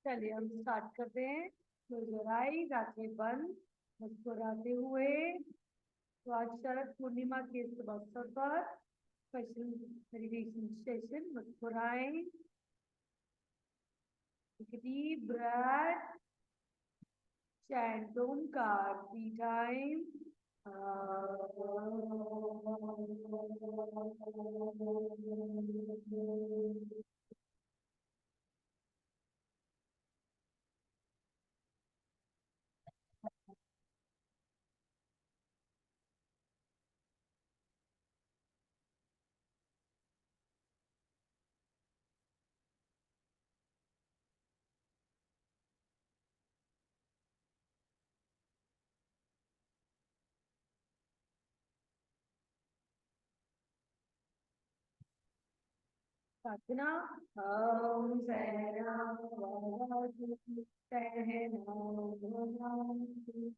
चलिए हम स्टार्ट करते हैं। मुस्कुराई आंखें बंद, मुस्कुराते हुए। तो आज शरद पूर्णिमा के शुभ अवसर पर स्पेशल मेडिटेशन सेशन। मुस्कुराएं, deep breath, chant Omkar 3 time. प्रार्थना। ओम सहना भवतु सहनौ भुनक्तु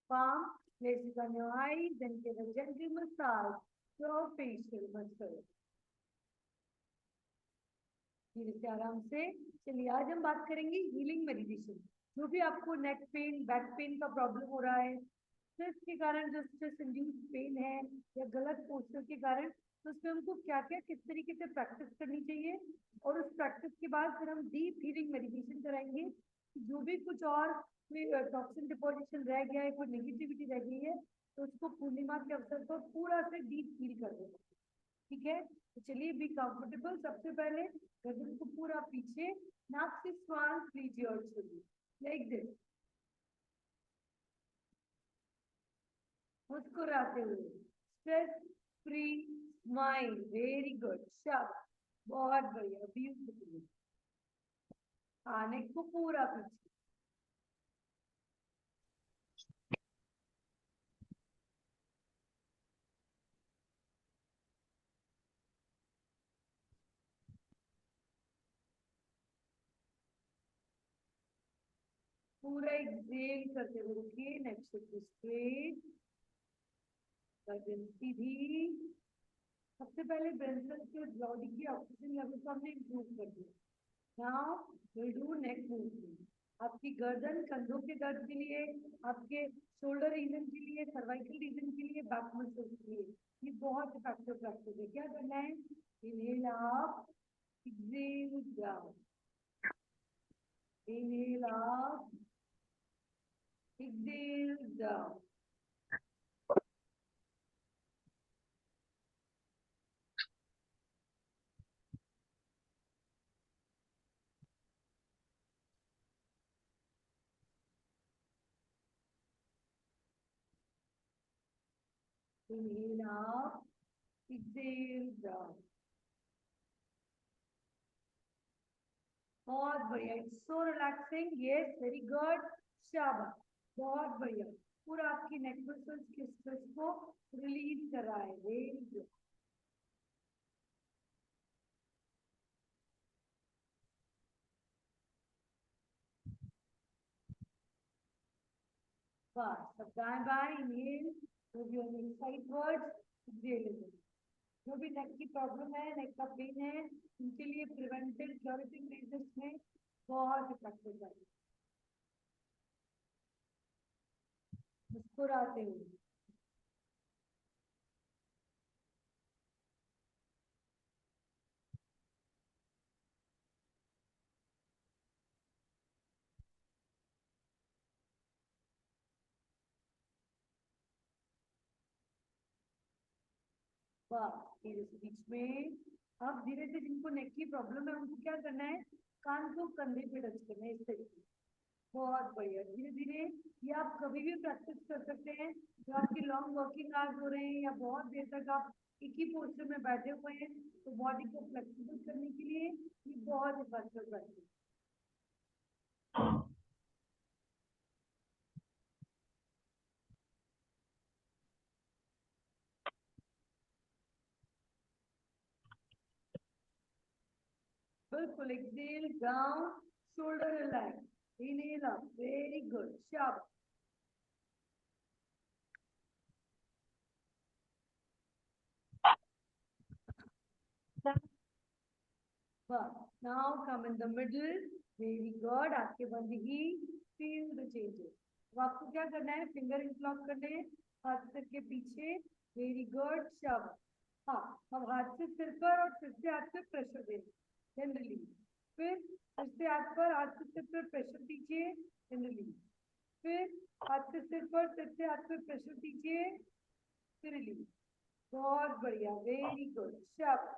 Palm, place it on your eyes, then give a gentle massage to your facial muscles. धीरे से आराम से। चलिए आज हम बात करेंगे हीलिंग मेडिटेशन। जो भी आपको नेक पेन, बैक पेन का प्रॉब्लम हो रहा है, स्ट्रेस के कारण जो स्ट्रेस इंड्यूस पेन है या गलत पोस्चर के कारण, तो उसमें हमको क्या क्या किस तरीके से प्रैक्टिस करनी चाहिए, और उस प्रैक्टिस के बाद फिर हम डीप हीलिंग मेडिटेशन कराएंगे। जो भी कुछ और टॉक्सिन डिपोजिशन रह गया है, कोई नेगेटिविटी रह गई है, तो उसको पूर्णिमा के अवसर पर पूरा से डीप हील कर देंगे। ठीक है, तो चलिए बी कंफर्टेबल। सबसे पहले गर्दन को पूरा पीछे, नाक से श्वास लीजिए और छोड़िए, लाइक दिस, मुस्कुराते हुए, stress free smile. Very good, शाबाश, बहुत बढ़िया, ब्यूटीफुल। आने को पूरा पीछे। पूरा एक्सेल करते हुए रुकिए, नेक्स्ट स्ट्रेट, गर्दन सीधी। सबसे पहले ब्रेंथलेस के बॉडी की ऑक्सीजन लेवल को हमने इम्प्रूव कर दिया। Now will do neck movement. आपकी गर्दन, कंधों के दर्द के लिए, आपके शोल्डर रीजन के लिए, सर्वाइकल रीजन के लिए, बैक मसल्स के लिए ये बहुत इफेक्टिव प्रैक्टिस है। क्या करना है? Inhale up, exhale down, inhale up, exhale down. Inhale up, exhale down. बहुत बढ़िया, it's so relaxing. Yes, very good, शाबाश, बहुत बढ़िया। पूरा आपकी नेक मसल्स के स्ट्रेस को रिलीज कर रहा है। वेरी गुड, बस सब दाएं बाएं इनहेल, जो भी होने साइड वर्ड्स एक्सहेल। जो भी नेक की प्रॉब्लम है, नेक का पेन है, उनके लिए प्रिवेंटिव क्योरेटिव मेजर्स में बहुत इफेक्टिव है। मुस्कुराते हुए, बस धीरे से बीच में। अब धीरे से जिनको नेक की प्रॉब्लम है उनको क्या करना है? कान को कंधे पे टच करना है, इस तरीके। बहुत बढ़िया, धीरे धीरे। ये आप कभी भी प्रैक्टिस कर सकते हैं। जो आपकी लॉन्ग वर्किंग आवर्स हो रहे हैं या बहुत देर तक आप एक ही पोस्टर में बैठे हुए हैं, तो बॉडी को फ्लेक्सिबल करने के लिए ये बहुत इफेक्टिव प्रैक्टिस। बिल्कुल exhale down, shoulder relax, inhale up, very good, शाबाश। Now come in the middle, very good, आपके बंद ही, feel the changes। अब आपको क्या करना है, फिंगर इंटरलॉक करने हैं हाथ सिर के पीछे, वेरी गुड, शाबाश। हाँ, अब हाथ से सिर पर और सिर से हाथ पे प्रेशर देना, देन रिलीज। फिर सिर से हाथ पर, हाथ से सिर पर प्रेशर दीजिए, देन रिलीज। फिर हाथ से सिर पर, सिर से हाथ पे प्रेशर दीजिए, फिर रिलीज। बहुत बढ़िया, वेरी गुड, शाबाश।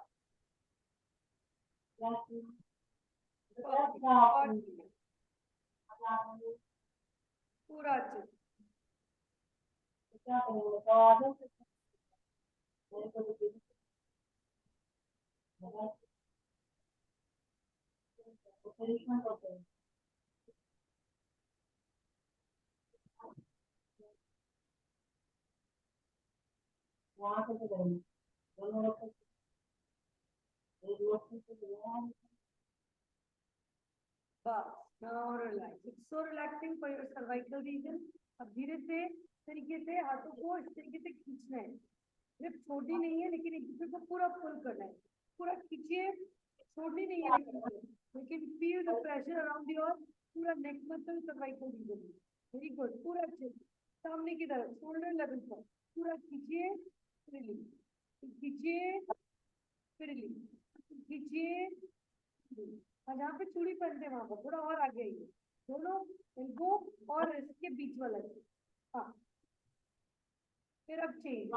पूरा अच्छे now relax. It's so relaxing for your cervical region. अब धीरे से तरीके से हाथों को इस तरीके से खींचना है, ग्रिप छोड़नी नहीं है, लेकिन एक दूसरे को पूरा पुल करना है, पूरा खींचिए, छोड़नी नहीं है, लेकिन feel the pressure around your पूरा neck muscle, cervical region. Very good, पूरा अच्छे सामने की तरफ, शोल्डर लेवल पर पूरा खींचिए, रिलीज, खींचिए, रिलीज, खींचिए, और जहाँ पे चूड़ी पहनते हैं वहां पर थोड़ा और आगे आइए, दोनों एल्बो और इसके बीच वाला। हाँ, फिर अब चेंज,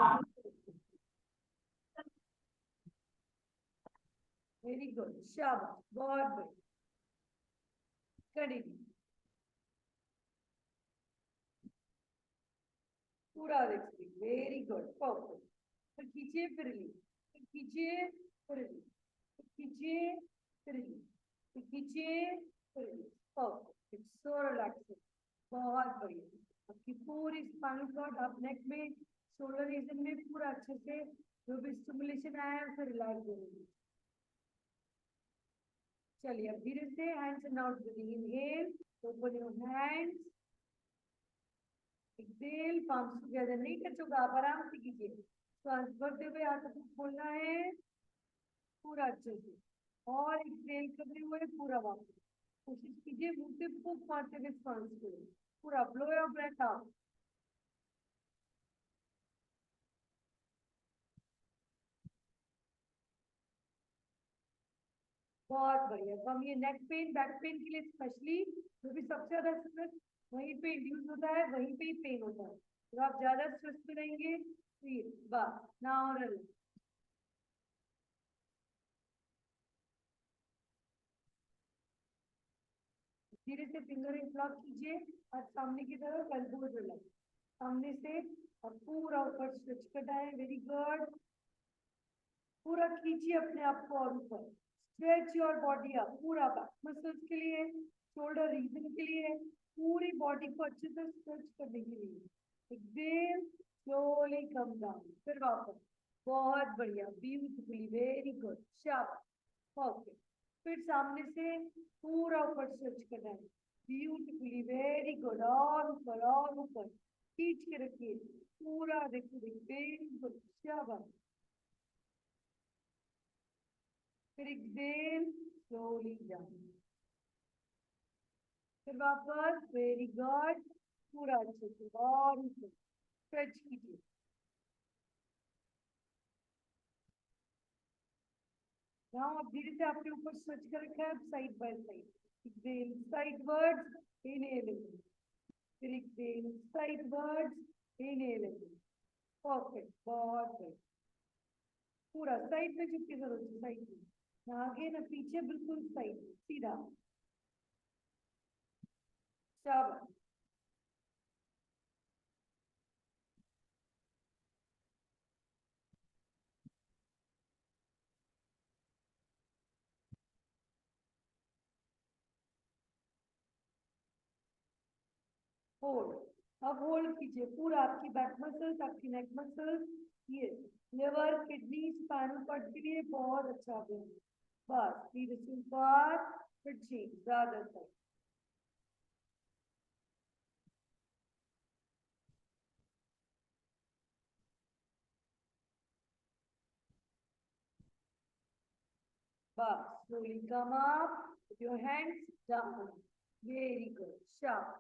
वेरी गुड, शाबाश, बहुत बढ़िया, कंटिन्यू, पूरा देखिए, वेरी गुड, परफेक्ट। फिर खींचिए, फिर रिलीज, फिर खींचिए, फिर रिलीज, फिर खींचिए, फिर रिलीज, फिर खींचिए, फिर release, perfect, it's so relaxing, बहुत बढ़िया। आपकी पूरी स्पाइनल कॉर्ड, आप नेक में, शोल्डर रीजन में पूरा अच्छे से जो भी स्टिमुलेशन आया है उसे रिलैक्स करेंगे। चलिए अब धीरे से hands and out breathing, inhale, open your hands, exhale, palms together, नहीं टच होगा, आप आराम से कीजिए, सांस भरते हुए हाथों को खोलना है पूरा अच्छे से, और एक्सेल करते हुए पूरा वापस कोशिश कीजिए मुंह से फूंक मारते हुए सांस को पूरा, ब्लो योर ब्रेथ आउट। बहुत बढ़िया। तो हम ये नेक पेन, बैक पेन के लिए स्पेशली, जो भी सबसे ज्यादा स्ट्रेस वहीं पे इंड्यूस होता है, वहीं पे ही पेन होता है, तो आप ज्यादा स्ट्रेस में रहेंगे, फिर बस नाउ रिलैक्स, धीरे से फिंगर इंटरलॉक कीजिए और सामने की तरफ, एल्बो रिलैक्स, सामने से और पूरा ऊपर स्ट्रेच करना है, वेरी गुड, पूरा खींचिए अपने आप को और ऊपर, स्ट्रेच योर बॉडी अप, पूरा बैक मसल्स के लिए, शोल्डर रीजन के लिए, पूरी बॉडी को अच्छे से स्ट्रेच करने के लिए। एक्सेल, स्लोली कम डाउन, फिर वापस, बहुत बढ़िया, ब्यूटीफुली, वेरी गुड, शाबाश, परफेक्ट। फिर सामने से पूरा ऊपर स्ट्रेच करना है, ब्यूटीफुली, वेरी गुड, और ऊपर खींच के रखिए, पूरा देखिए, वेरी गुड, शाबाश। फिर एक्सेल, स्लोली डाउन, फिर वापस, वेरी गुड, पूरा अच्छे से और स्ट्रेच कीजिए। नाउ आप धीरे से आपके ऊपर स्ट्रेच कर रखा है, side by side, exhale sidewards, inhale, फिर एक्सेल साइडवर्ड्स, इनहेल, परफेक्ट, बहुत बढ़िया, पूरा साइड में झुक के जरूरत है, साइड में ना आगे ना पीछे, बिल्कुल साइड सीधा, शाबाश। होल्ड, अब होल्ड कीजिए, पूरा आपकी बैक मसल्स, आपकी नेक मसल्स, ये लिवर, किडनी, स्पाइनल कॉर्ड के लिए बहुत अच्छा है। बस धीरे से ऊपर, फिर चेंज ज्यादा तक। बस slowly come up with your hands down. Very good. Sharp.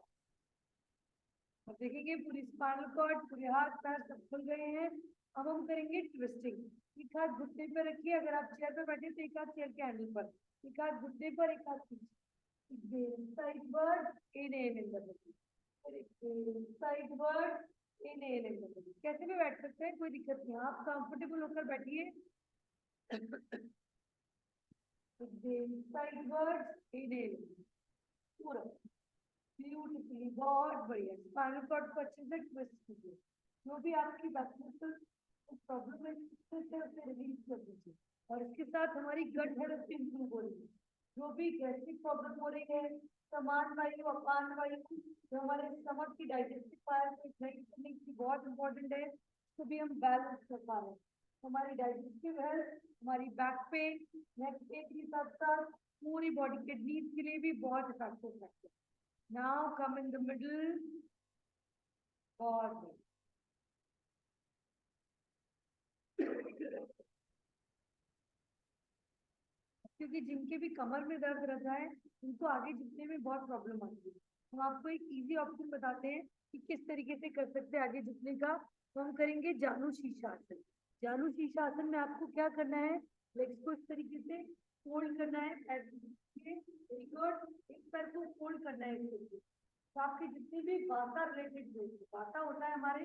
अब देखेंगे पूरी स्पाइनल कॉर्ड, पूरे हाथ पैर सब खुल गए हैं। अब हम करेंगे ट्विस्टिंग। एक हाथ घुटने पर रखिए, अगर आप चेयर पर बैठे तो एक हाथ चेयर के हैंडल पर, एक हाथ घुटने पर, एक हाथ पीछे। Sideward, inhale in the body, sideward, inhale in the body. कैसे भी बैठ सकते हैं, कोई दिक्कत नहीं, आप कंफर्टेबल होकर बैठिए। साइडवर्ड, इनहेल पूरा ब्यूटीफुली, बहुत बढ़िया। स्पाइनल कॉर्ड को अच्छे से ट्विस्ट कीजिए। जो भी आपकी मसल प्रॉब्लम है उसे रिलीज कर दीजिए। और इसके साथ हमारी गट हेल्थ भी इंप्रूव हो रही है। जो भी गैस्ट्रिक प्रॉब्लम हो रही है, समान वायु, अपान वायु, जो हमारे स्टमक की डाइजेस्टिव पावर को इग्नाइट करने की बहुत इंपॉर्टेंट है, तो भी हम बैलेंस कर पा रहे हैं। हमारी डाइजेस्टिव हेल्थ, हमारी बैक पेन, नेक पेन के साथ साथ पूरी बॉडी के नीड के लिए भी बहुत इफेक्टिव है। Now come in the middle forward. क्योंकि जिनके भी कमर में दर्द रहता है, उनको आगे झुकने में बहुत प्रॉब्लम आती है। हम आपको एक इजी ऑप्शन बताते हैं कि किस तरीके से कर सकते हैं आगे झुकने का। तो हम करेंगे जानु शीर्षासन। जानु शीर्षासन में आपको क्या करना है, लेग्स को इस तरीके से फोल्ड करना है, वेरी गुड। एक पैर को फोल्ड करना है इस तरीके। तो आपके जितने भी वाता रिलेटेड, वाता होता है हमारे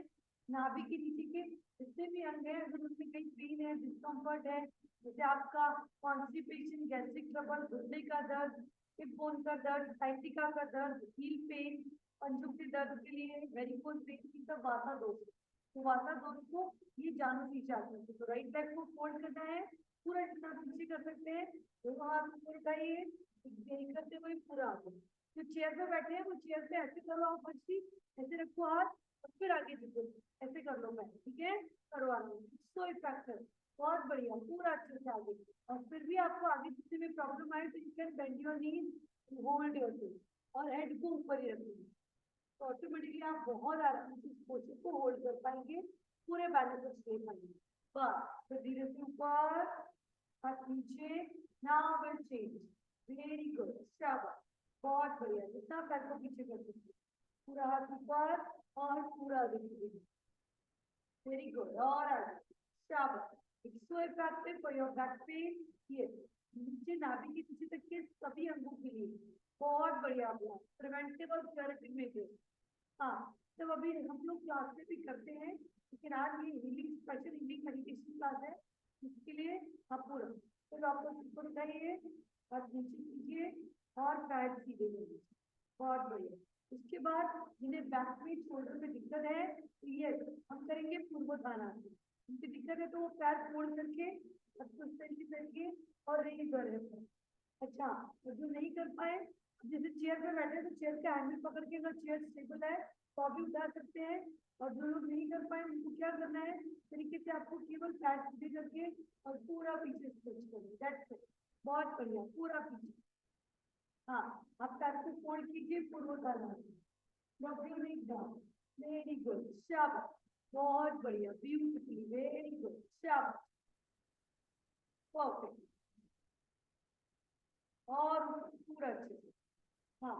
नाभि के नीचे के जितने भी अंग है, अगर उसमें कहीं पेन है, डिस्कम्फर्ट है, जैसे आपका कॉन्स्टिपेशन, गैस्ट्रिक ट्रबल, घुटने का दर्द, हिप बोन का दर्द, साइटिका का दर्द, हील पेन, पंजों के दर्द के लिए, वेरिकोज पेन की सब वाता दोष। तो वाता दोष को ये जानु शीर्षासन से। तो राइट बैक को फोल्ड करना है, पूरा इतना पीछे कर सकते हैं, दोनों हाथ को उठाइए, करते हुए पूरा आगे। जो चेयर पे बैठे हैं वो चेयर पे ऐसे करो, आप बच्ची ऐसे रखो हाथ, और फिर आगे झुको, ऐसे कर लो। मैं ठीक है, करवा लो। सो इफेक्टिव, बहुत बढ़िया, पूरा अच्छे से आगे। और फिर भी आपको आगे झुकने में प्रॉब्लम आए तो you can bend your knees, hold your knees, और हेड को ऊपर ही रखिए। तो ऑटोमेटिकली आप बहुत आराम से इस पोस्चर को होल्ड कर पाएंगे, पूरे बैलेंस को स्टे पाएंगे। बस फिर धीरे से ऊपर, हाथ नीचे। Now will change. Very good, शाबाश, बहुत बढ़िया। जितना पैर को पीछे कर सकते, पूरा हाथ ऊपर और पूरा आगे कीजिए। वेरी गुड, और आगे, शाबाश। It's so effective for your back pen. ये नीचे नाभि के नीचे तक के सभी अंगों के लिए बहुत बढ़िया अभ्यास, प्रिवेंटिव और क्यूरेटिव मेजर। हाँ, तो अभी हम लोग क्लास में भी करते हैं, लेकिन आज ये healing, special healing meditation class है, इसके लिए आप पूरा तो डॉक्टर को उठाइए, हाथ नीचे कीजिए और पैर सीधे लीजिए। बहुत बढ़िया। उसके बाद जिन्हें बैक पेन, शोल्डर में दिक्कत है, तो ये हम करेंगे पूर्वोत्थानासन। उनकी दिक्कत है तो वो पैर फोल्ड करके करके और रेज कर। अच्छा, तो जो नहीं कर पाए, जैसे चेयर पे बैठे तो चेयर का हैंडल पकड़ के, अगर चेयर स्टेबल है तो अभी उठा सकते हैं। और जो लोग नहीं कर पाए उनको क्या करना है, तरीके से आपको केवल पैर सीधे करके और पूरा पीछे स्ट्रेच करना। दैट्स इट, बहुत बढ़िया, पूरा पीछे। हाँ, आप पैर को फोल्ड कीजिए, पूर्वोत्थानासन, drop your knees down. Very good, शाबाश, बहुत बढ़िया, ब्यूटीफुली, वेरी गुड, शाबाश, परफेक्ट। और पूरा अच्छे से, हाँ,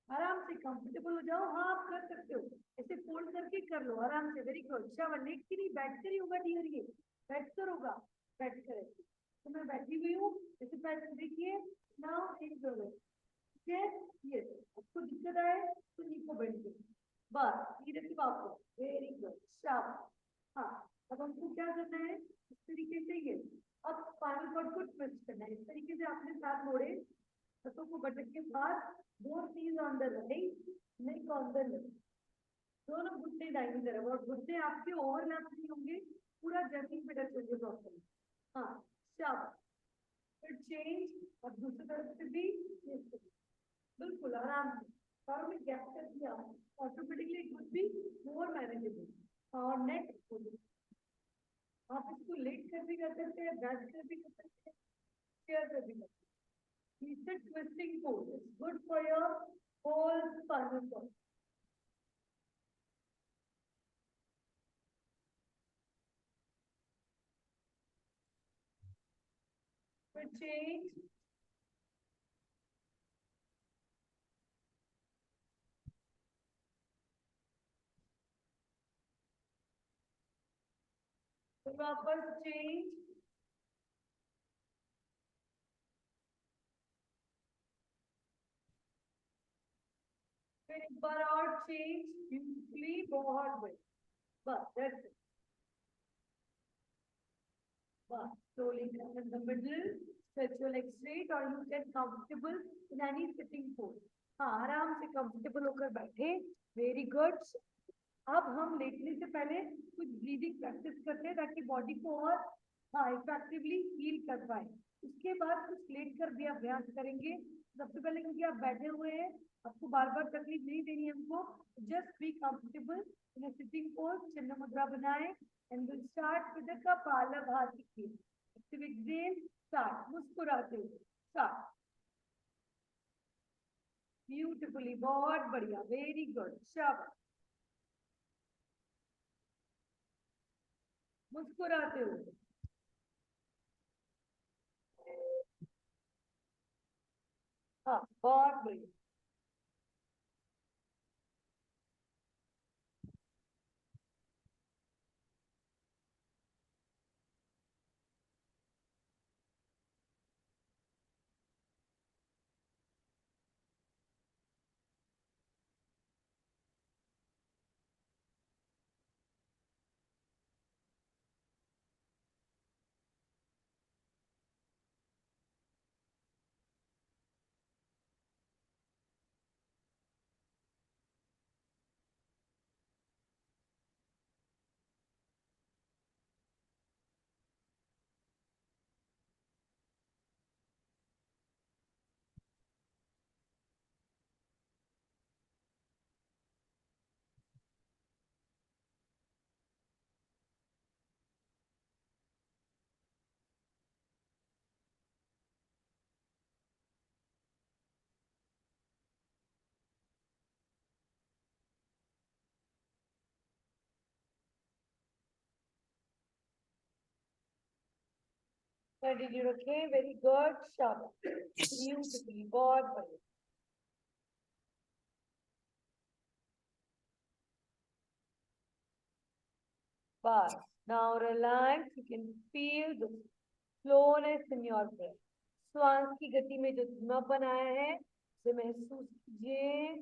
आराम से कंफर्टेबल हो जाओ। हाँ, आप कर सकते हो, ऐसे फोल्ड करके कर लो आराम से। वेरी गुड, शाबाश। नेक की नहीं, बैठ कर ही होगा डियर, ये बैठ कर होगा, बैठ कर ऐसे। तो मैं बैठी हुई हूँ, ऐसे पैर देखिए। नाउ इन करो, ठीक है। ये आपको दिक्कत आए तो नी को बेंड करो, बस धीरे से वापस। वेरी गुड, शाबाश। हाँ, अब हमको क्या करना है, इस तरीके से ये अब स्पाइनल कॉर्ड को ट्विस्ट करना है। इस तरीके से आपने साथ मोड़े, हाथों को बटक के बाद, both knees on the right, neck on the left, दोनों घुटने दाहिनी तरफ, और घुटने आपके ओवरलैप नहीं होंगे, पूरा जमीन पे टच होंगे प्रॉपर। हाँ, शाबाश। फिर चेंज, और दूसरी तरफ से भी बिल्कुल आराम से पैरों में गैप कर दिया, automatically it would be more manageable. और नेक्स्ट आप इसको लेट कर भी कर सकते हैं, बैठ कर भी कर सकते हैं, चेयर कर भी कर सकते हैं। It's a twisting pose. It's good for your whole spinal cord. फिर change. फिर वापस change. फिर एक बार और change. Beautifully, बहुत बढ़िया. बस, that's it. बस, slowly come in the middle. Stretch your legs straight or you get comfortable in any sitting pose. हाँ, आराम से comfortable होकर बैठे. Very good. अब हम लेटने से पहले कुछ ब्रीदिंग प्रैक्टिस करते हैं ताकि बॉडी को और हाँ इफेक्टिवली हील कर पाए. उसके बाद कुछ लेट कर भी अभ्यास करेंगे. सबसे पहले क्योंकि आप बैठे हुए हैं, आपको बार बार तकलीफ नहीं देनी है हमको. Just be comfortable in sitting pose. चिन्ह मुद्रा बनाए and will start with the kapalbhati. Active exhale. Start मुस्कुराते हुए. स्टार्ट. ब्यूटीफुली, बहुत बढ़िया, वेरी गुड, शाबाश. मुस्कुराते हुए. हाँ, बहुत बढ़िया. कंटिन्यू रखें. वेरी गुड, शाबाश. ब्यूटीफुली, बहुत बढ़िया. बस. Now relax. You can feel the slowness in your breath. श्वास की गति में जो धीमापन आया है उसे महसूस कीजिए.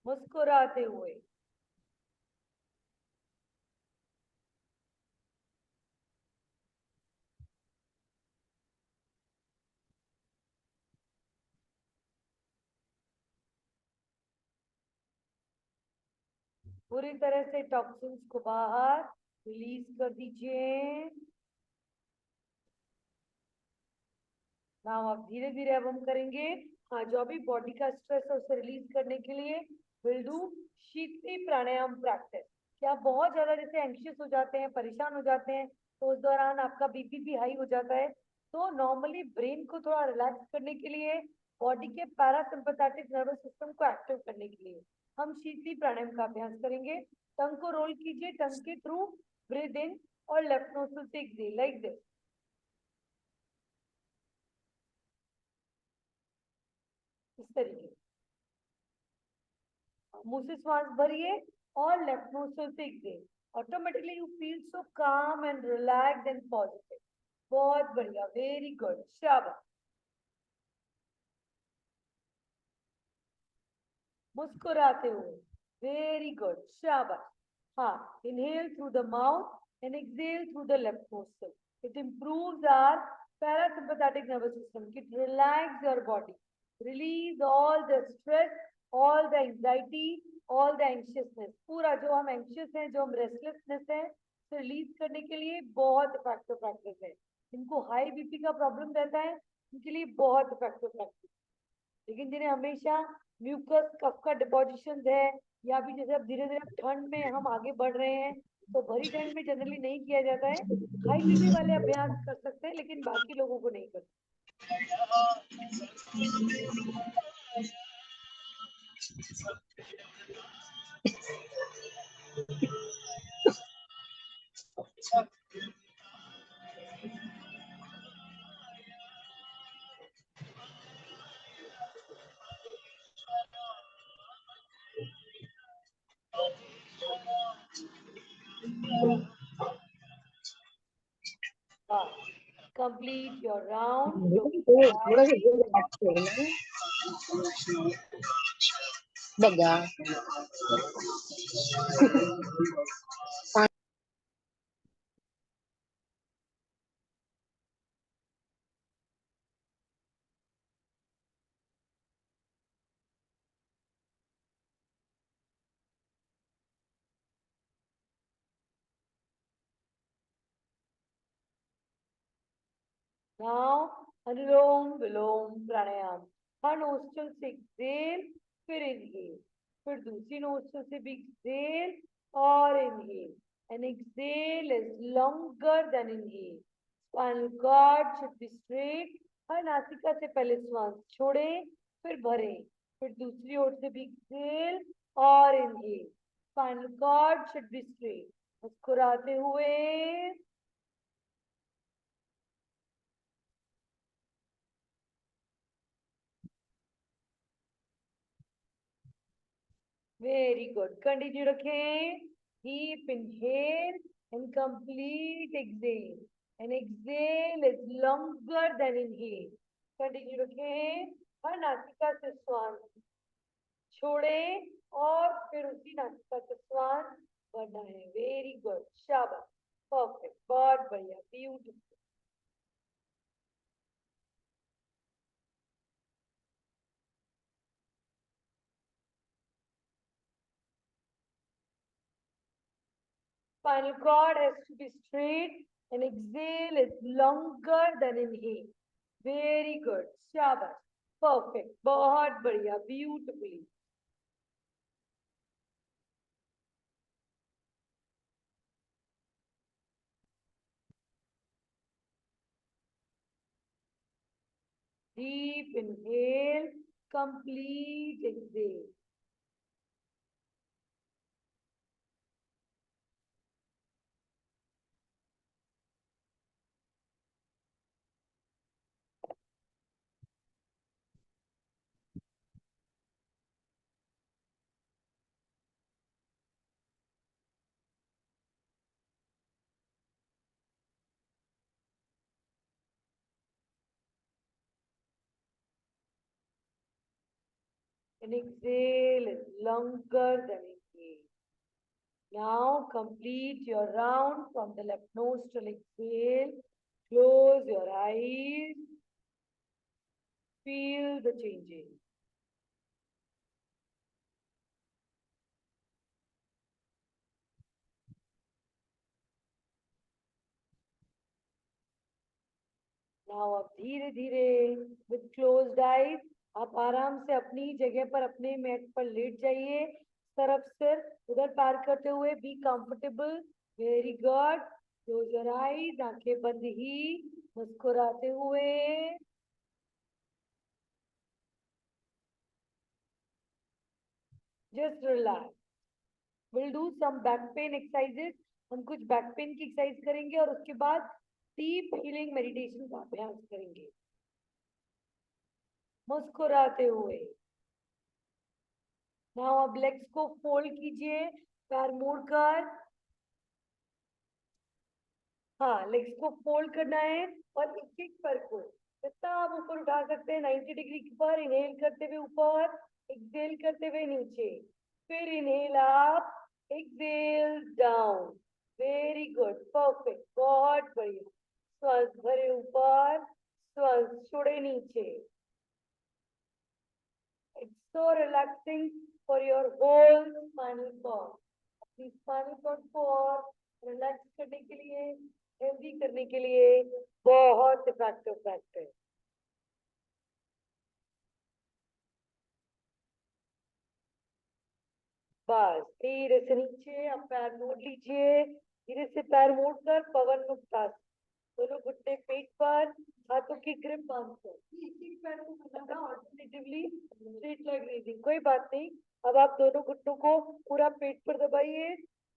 मुस्कुराते हुए. पूरी तरह से टॉक्सिन्स को बाहर रिलीज कर दीजिए. नाउ अब धीरे धीरे अब हम करेंगे. हाँ, जो भी बॉडी का स्ट्रेस है उसे रिलीज करने के लिए will do sheetali pranayama practice. क्या आप बहुत ज्यादा जैसे एंग्शियस हो जाते हैं, परेशान हो जाते हैं, तो उस दौरान आपका बीपी भी हाई हो जाता है. तो नॉर्मली ब्रेन को थोड़ा रिलैक्स करने के लिए, बॉडी के पैरासिम्पैथेटिक नर्वस सिस्टम को एक्टिव करने के लिए हम शीतली प्राणायाम का अभ्यास करेंगे. टंग को रोल कीजिए. टंग के थ्रू ब्रीथ इन और लेफ्ट नोस्ट्रिल से एक्सहेल लाइक दिस. इस तरीके मुंह से श्वास भरिए और लेफ्ट नोस्ट्रिल से exhale. Automatically you feel so काम एंड रिलैक्स्ड एंड पॉजिटिव. बहुत बढ़िया, वेरी गुड, शाबाश. मुस्कुराते हुए. वेरी गुड, शाबाश. हाँ, inhale through the mouth and exhale through the left nostril. It improves our parasympathetic nervous system. It relax your body, release all the stress, all the anxiety, all the anxiousness. पूरा जो हम anxious हैं, जो हम restlessness है, तो release करने के लिए बहुत इफेक्टिव प्रैक्टिस है. जिनको हाई बीपी का प्रॉब्लम रहता है उनके लिए बहुत इफेक्टिव प्रैक्टिस. लेकिन जिन्हें हमेशा म्यूकस कफ का डिपोजिशन है या फिर जैसे अब धीरे धीरे ठंड में हम आगे बढ़ रहे हैं, तो भरी ठंड में जनरली नहीं किया जाता है। हाई बीपी वाले अभ्यास कर सकते हैं, लेकिन बाकी लोगों को नहीं करते। Complete your round. Close your थोड़ा सा eyes. दूर हट के ना बगा Now, Anulom Vilom Pranayam. हर नोस्ट्रल से एक्सेल, फिर इनहेल, फिर दूसरी नोस्ट्रल से भी एक्सेल और inhale. An exhale is longer than inhale. Spinal cord should be straight. हर नासिका से पहले श्वास छोड़ें, फिर भरें, फिर दूसरी ओर से भी एक्सेल और inhale. Spinal cord should be straight. मुस्कुराते हुए. Very good. Continue रखें. Deep inhale and complete exhale. And exhale is longer than inhale. Continue रखें. हर नासिका से श्वास छोड़ें और फिर उसी नासिका से श्वास भरना है. Very good. शाबाश. Perfect. बहुत बढ़िया. Beautiful. Spinal cord has to be straight and exhale is longer than inhale. Very good. शाबाश. Perfect. बहुत बढ़िया. Beautifully. Deep inhale, complete exhale. And exhale is longer than inhale. Now complete your round from the left nostril. Exhale, close your eyes, feel the changing. Now अब धीरे धीरे with closed eyes आप आराम से अपनी जगह पर अपने मैट पर लेट जाइए. तरफ सिर उधर पार करते हुए. Be comfortable. Very good. Close your eyes. आंखें बंद ही मुस्कुराते हुए. Just relax. Will do some back pain exercises. हम कुछ बैक पेन की एक्सरसाइज करेंगे और उसके बाद डीप हीलिंग मेडिटेशन का अभ्यास करेंगे मुस्कुराते हुए. नाउ अब लेग्स को फोल्ड कीजिए, पैर मोड़कर. हाँ, लेग्स को फोल्ड करना है और एक एक पैर को जितना आप ऊपर उठा सकते हैं 90 डिग्री पर. इनहेल करते हुए ऊपर, एक्सहेल करते हुए नीचे, फिर inhale up, exhale down. Very good. Perfect. बहुत बढ़िया. श्वास भरे ऊपर, श्वास छोड़े नीचे. It's so relaxing for your whole spinal cord. अपनी spinal cord को और रिलैक्स करने के लिए, हेल्दी करने के लिए बहुत इफेक्टिव फैक्टर है. बस धीरे से नीचे, अब पैर मोड़ लीजिए, धीरे से पैर मोड़कर पवन मुक्तासन, दोनों घुटने पेट पर, हाथों की ग्रिप बांधकर, एक पैर को बनाना ऑल्टरनेटिवली स्ट्रेट लेग रेजिंग, कोई बात नहीं। अब आप दोनों घुटनों को पूरा पेट पर दबाइए,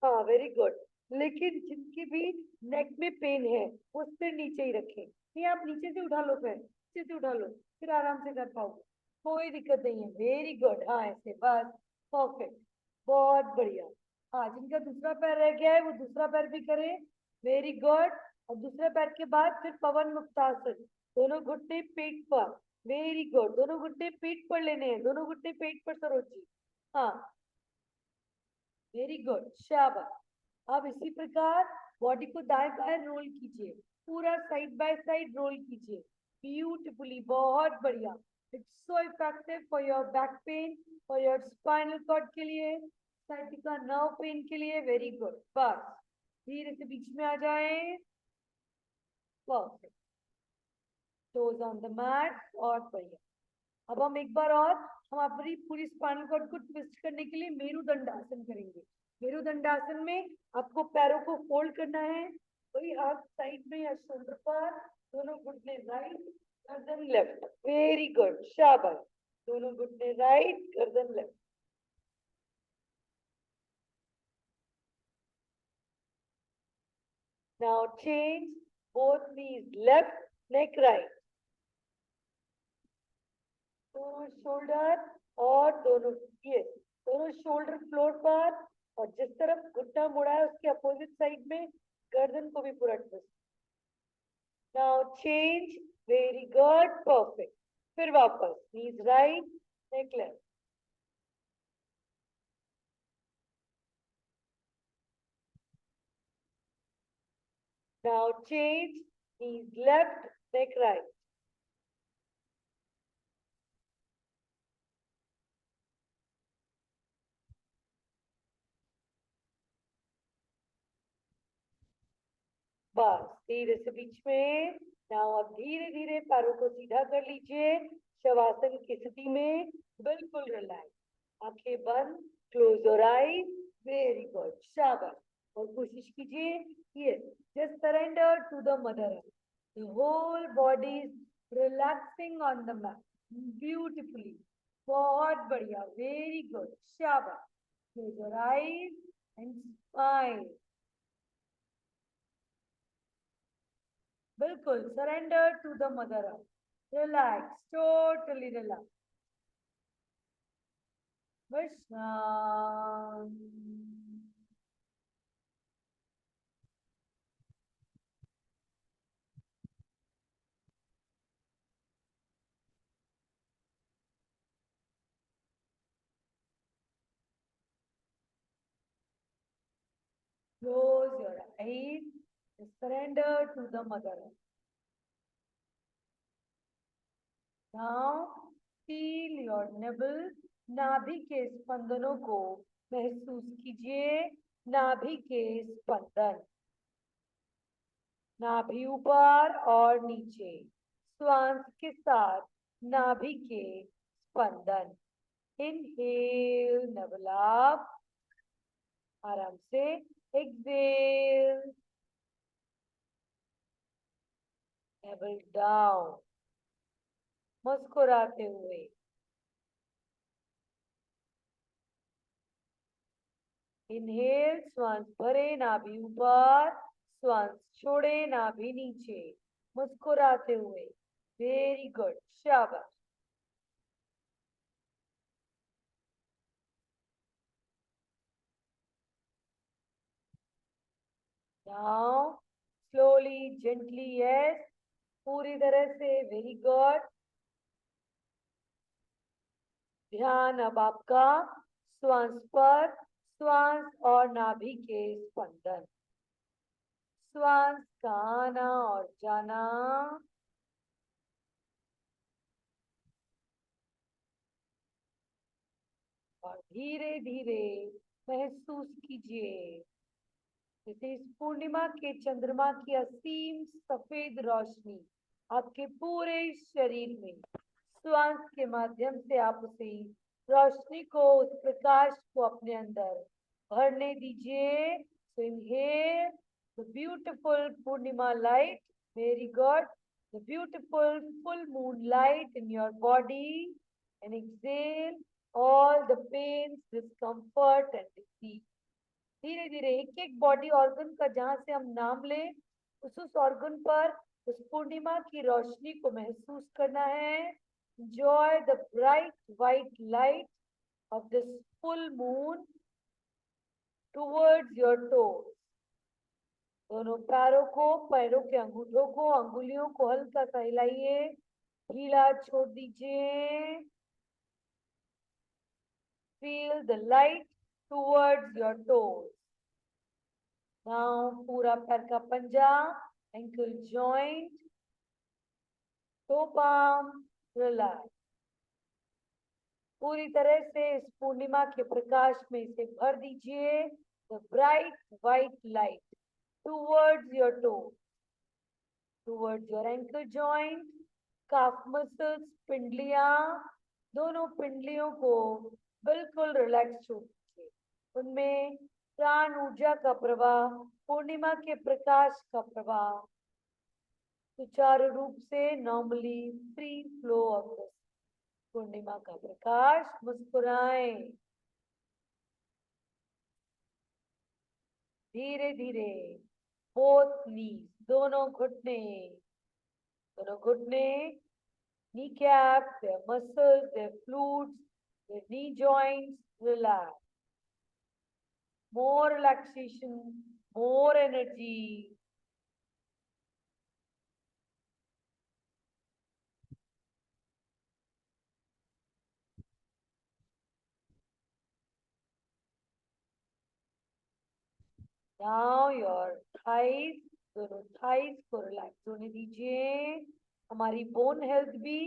हाँ वेरी गुड। लेकिन जिनकी भी नेक में पेन है वो सिर नीचे ही रखें, नहीं आप नीचे से उठा लो, फिर नीचे से उठा लो, फिर आराम से कर पाओगे, कोई दिक्कत नहीं है, वेरी गुड, हाँ ऐसे बस, परफेक्ट, बहुत बढ़िया। हाँ जिनका दूसरा पैर रह गया है वो दूसरा पैर भी करें, वेरी गुड। और दूसरे पैर के बाद फिर पवन मुक्तासन, दोनों घुटने पेट पर, वेरी गुड, दोनों घुटने पेट पर लेने हैं, दोनों घुटने पेट पर सरोज जी, हाँ वेरी गुड, शाबाश। अब इसी प्रकार बॉडी को दाएं बाएं रोल कीजिए, पूरा साइड बाय साइड रोल कीजिए, ब्यूटीफुली, बहुत बढ़िया। It's so effective for your back pain, for your spinal cord के लिए, साइटिका नर्व पेन के लिए, वेरी गुड। बस धीरे से बीच में आ जाए, perfect, toes on the mat, और बढ़िया। अब हम एक बार और, हम अपनी पूरी स्पाइनल कॉर्ड को ट्विस्ट करने के लिए मेरुदंडासन करेंगे। मेरुदंडासन में आपको पैरों को फोल्ड करना है, वही हाथ साइड में या शोल्डर पर, दोनों घुटने राइट, गर्दन लेफ्ट, वेरी गुड, शाबाश, दोनों घुटने राइट, गर्दन left. Now change, both knees left, neck right, दोनों शोल्डर और दोनों, ये दोनों शोल्डर फ्लोर पर, और जिस तरफ घुटना मुड़ा है उसके अपोजिट साइड में गर्दन को भी पूरा twist. Now change, very good, perfect, फिर वापस नीज राइट, नेक लेफ्ट, नाउ चेंज, नीज लेफ्ट, नेक राइट, बस धीरे से बीच में। नाउ अब धीरे धीरे पैरों को सीधा कर लीजिए, शवासन की स्थिति में, बिल्कुल रिलैक्स, आंखें बंद, close your eyes, very good, शाबाश। और कोशिश कीजिए, ये just surrender to the mother earth, the whole body relaxing on the mat, beautifully, बहुत बढ़िया, वेरी गुड, शाबाश। Close your eyes and smile, बिल्कुल surrender to the mother earth, relax, totally relax, बस शांत। Close your eyes, surrender to the mother earth. Now feel your nipple, नाभि के स्पंदनों को महसूस कीजिए, नाभि के स्पंदन, नाभि ऊपर और नीचे, श्वास के साथ नाभि के स्पंदन। इनहेल, नवल अप, आराम से एक्सेल, नवल डाउन, मुस्कुराते हुए। इनहेल, श्वास भरे, नाभि ऊपर, श्वास छोड़े, नाभि नीचे, मुस्कुराते हुए, वेरी गुड, शाबाश। नाउ स्लोली जेंटली, यस, पूरी तरह से, वेरी गुड। ध्यान अब आपका श्वास पर, श्वास और नाभि के स्पंदन, श्वास का आना और जाना, और धीरे धीरे महसूस कीजिए जैसे इस पूर्णिमा के चंद्रमा की असीम सफेद रोशनी आपके पूरे शरीर में, श्वास के माध्यम से आप उसे रोशनी को, उस प्रकाश को अपने अंदर भरने दीजिए। So inhale the beautiful Purnima light. Very good. The beautiful full moon light in your body, and exhale all the pains, discomfort and disease. धीरे धीरे एक एक बॉडी ऑर्गन का जहां से हम नाम ले, उस ऑर्गन पर उस पूर्णिमा की रोशनी को महसूस करना है। Enjoy the bright white light of this full moon towards your toes. दोनों पैरों को, पैरों के अंगूठों को, अंगुलियों को हल्का सा हिलाइए, ढीला छोड़ दीजिए। Feel the light towards your toes. Now पूरा पैर का पंजा, ankle joint, toe palm, relax. पूरी तरह से इस पूर्णिमा के प्रकाश में इसे भर दीजिए। The bright white light towards your toe, towards your ankle joint, calf muscles, पिंडलियां, दोनों पिंडलियों को बिल्कुल रिलैक्स छोड़ दीजिए। उनमें प्राण ऊर्जा का प्रवाह, पूर्णिमा के प्रकाश का प्रवाह सुचारू रूप से normally free flow of this पूर्णिमा का प्रकाश। मुस्कुराएं धीरे धीरे। बोथ नीज, दोनों घुटने, kneecap, their muscles, their glutes, their knee joints, relax. More relaxation, more energy. Now your thighs, दोनों thighs को रिलैक्स होने दीजिए। हमारी बोन हेल्थ भी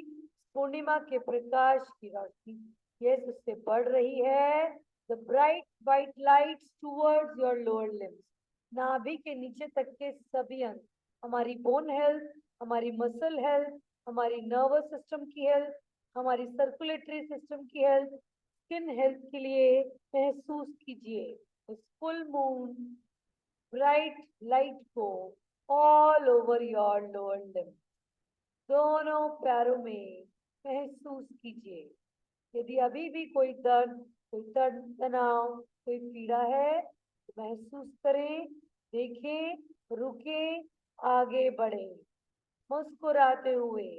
पूर्णिमा के प्रकाश की रोशनी यस उससे बढ़ रही है। The bright white lights towards your lower limbs. नाभि के नीचे तक के सभी अंग, हमारी बोन हेल्थ, हमारी मसल हेल्थ, हमारी नर्वस सिस्टम की हेल्थ, हमारी सर्कुलेटरी सिस्टम की हेल्थ, स्किन हेल्थ के लिए महसूस कीजिए इस फुल मून ब्राइट लाइट को all over your lower limb, दोनों पैरों में महसूस कीजिए। यदि अभी भी कोई दर्द, कोई तनाव, कोई पीड़ा है तो महसूस करें, देखें, रुकें, आगे बढ़े मुस्कुराते हुए।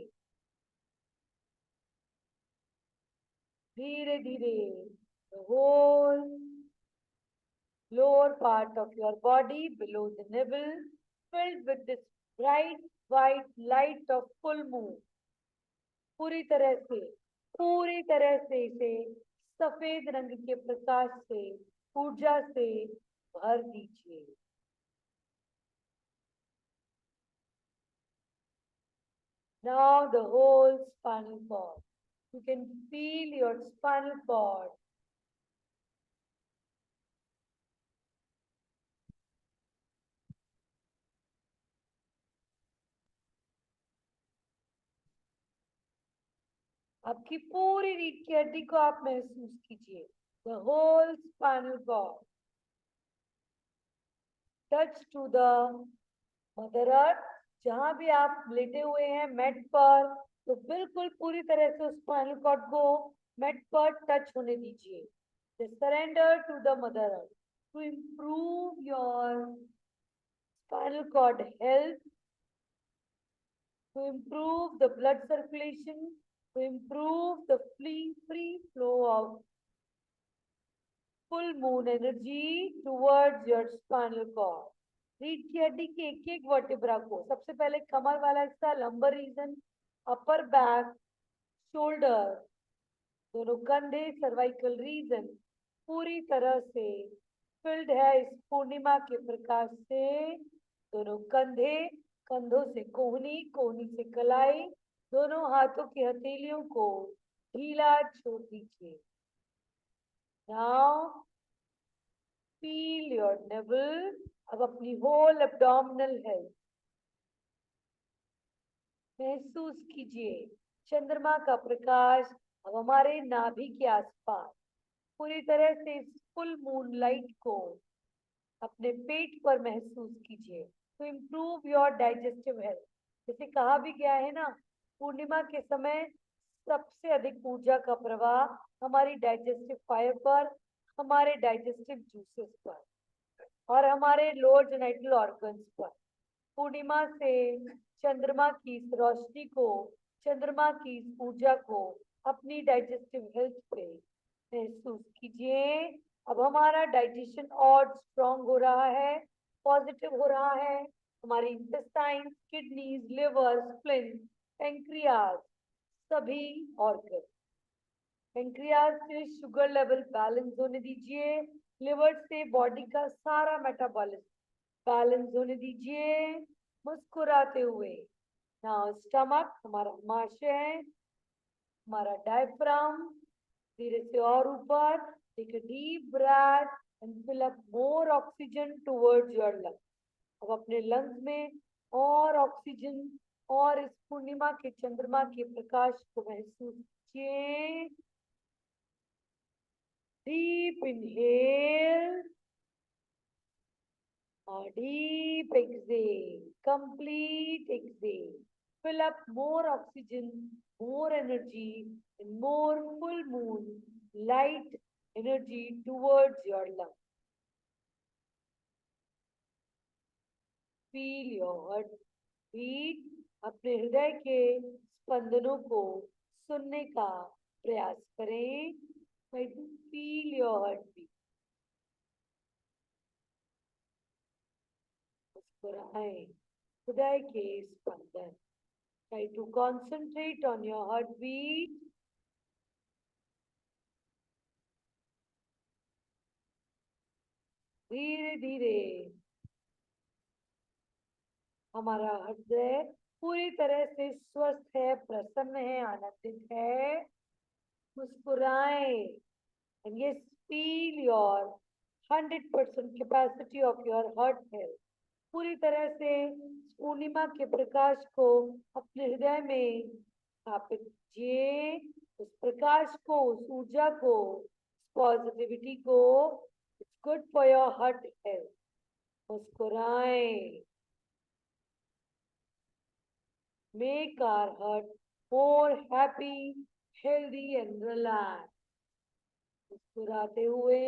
धीरे धीरे whole lower part of your body below the navel filled with this bright white light of full moon. पूरी तरह से इसे सफेद रंग के प्रकाश से, ऊर्जा से भर दीजिए। Now the whole spinal cord. You can feel your spinal cord. आपकी पूरी रीढ़ की हड्डी को आप महसूस कीजिए। The whole spinal cord. Touch to the Mother Earth. जहां भी आप लेटे हुए हैं मेट पर, तो बिल्कुल पूरी तरह से उस स्पाइनल कॉर्ड को मेट पर टच होने दीजिए। Surrender to the Mother Earth to improve your spinal cord health, to improve the blood circulation, to improve the free flow of full moon energy towards your spinal cord. रीढ़ की हड्डी के एक एक vertebra को, सबसे पहले कमर वाला हिस्सा, lumbar region, upper back, shoulder, दोनों कंधे, सर्वाइकल रीजन पूरी तरह से फिल्ड है इस पूर्णिमा के प्रकाश से। दोनों कंधे, कंधों से कोहनी, कोहनी से कलाई, दोनों हाथों की हथेलियों को ढीला छोड़ दीजिए। Now feel your navel. अब अपनी होल एब्डोमिनल हेल्थ महसूस कीजिए। चंद्रमा का प्रकाश अब हमारे नाभि के आसपास पूरी तरह से फुल मून लाइट को अपने पेट पर महसूस कीजिए to improve your digestive health. जैसे कहा भी गया है ना, पूर्णिमा के समय सबसे अधिक ऊर्जा का प्रवाह हमारी डाइजेस्टिव फाइबर पर, हमारे डाइजेस्टिव जूसेस पर और हमारे लोअर जेनिटल ऑर्गन्स पर। पूर्णिमा से चंद्रमा की इस रोशनी को, चंद्रमा की इस ऊर्जा को अपनी डाइजेस्टिव हेल्थ पे महसूस कीजिए। अब हमारा डाइजेशन और स्ट्रॉन्ग हो रहा है, पॉजिटिव हो रहा है। हमारी intestine, kidneys, liver, spleen, pancreas, सभी ऑर्गन। पेंक्रियाज से शुगर लेवल बैलेंस होने दीजिए। लिवर से बॉडी का सारा मेटाबॉलिज्म बैलेंस होने दीजिए मुस्कुराते हुए। नाउ स्टमक, हमारा महाशय है, हमारा डायफ्राम, धीरे से और ऊपर। Take a deep breath and fill up more oxygen towards your lung. अब अपने लंग्स में और ऑक्सीजन और इस पूर्णिमा के चंद्रमा के प्रकाश को महसूस कीजिए। Deep inhale or deep exhale, complete exhale. Fill up more oxygen, more energy, and more full moon light energy towards your lungs. Feel your heartbeat. अपने हृदय के स्पंदनों को सुनने का प्रयास करें। Feel your heartbeat. मुस्कुराएं, हृदय के स्पंदन। Try to concentrate on your heartbeat. धीरे धीरे हमारा हृदय पूरी तरह से स्वस्थ है, प्रसन्न है, आनंदित है। मुस्कुराएं and yes, feel your 100% capacity of your heart health. पूरी तरह से पूर्णिमा के प्रकाश को अपने हृदय में स्थापित कीजिए। उस प्रकाश को, उस ऊर्जा को, पॉजिटिविटी को। It's good for your heart health. मुस्कुराएं। Make our heart more happy, healthy and relaxed. मुस्कुराते हुए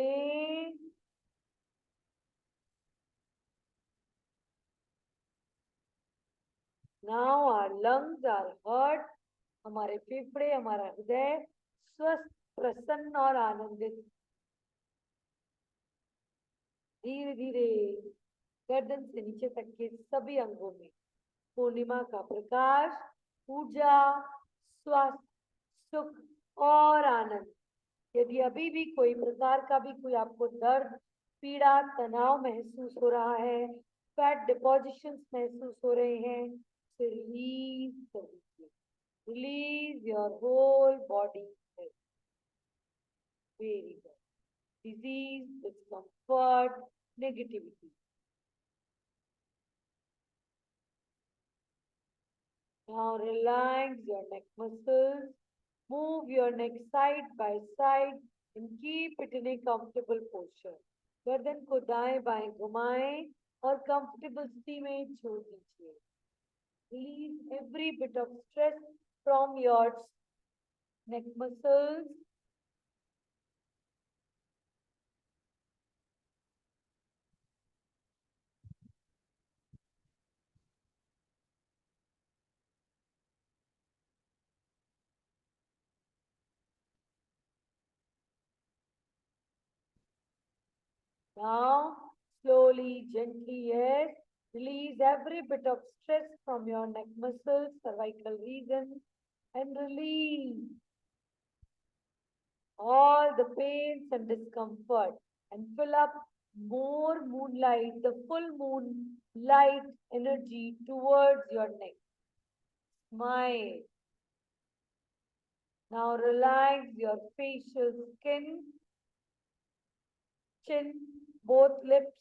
now our lungs, our heart, हमारे फेफड़े, हमारा हृदय स्वस्थ, प्रसन्न और आनंदित। धीरे धीरे गर्दन से नीचे तक के सभी अंगों में पूर्णिमा का प्रकाश, ऊर्जा, स्वास्थ्य, सुख और आनंद। यदि अभी भी कोई प्रकार का भी कोई आपको दर्द, पीड़ा, तनाव महसूस हो रहा है, फैट डिपोजिशंस महसूस हो रहे हैं, तो रिलीज कर दीजिए। Release your whole body. Very good. Disease, discomfort, negativity. Now relax your neck muscles. Move your neck side by side and keep it in a comfortable posture. गर्दन को दाएं बाएं घुमाएं और कंफर्टेबल स्थिति में छोड़ दीजिए। Release every bit of stress from your neck muscles. Now, slowly, gently, yes, release every bit of stress from your neck muscles, cervical region, and release all the pains and discomfort and fill up more moonlight, the full moon light energy towards your neck. Smile. Now relax your facial skin, chin, both lips,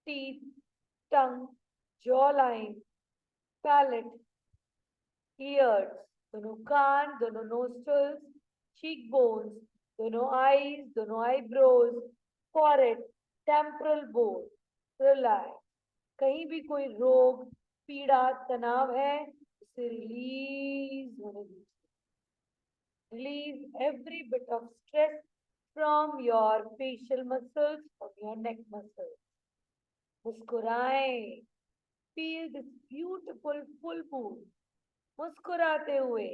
teeth, tongue, jawline, palate, ears, दोनों कान, दोनों nostrils, cheek bones, दोनों eyes, दोनों eyebrows, forehead, temporal bone, relax. कहीं भी कोई रोग, पीड़ा, तनाव है, उसे रिलीज होने दीजिए. Release every bit of stress from your facial muscles, from your neck muscles. मुस्कुराएं. Feel this beautiful full moon. मुस्कुराते हुए.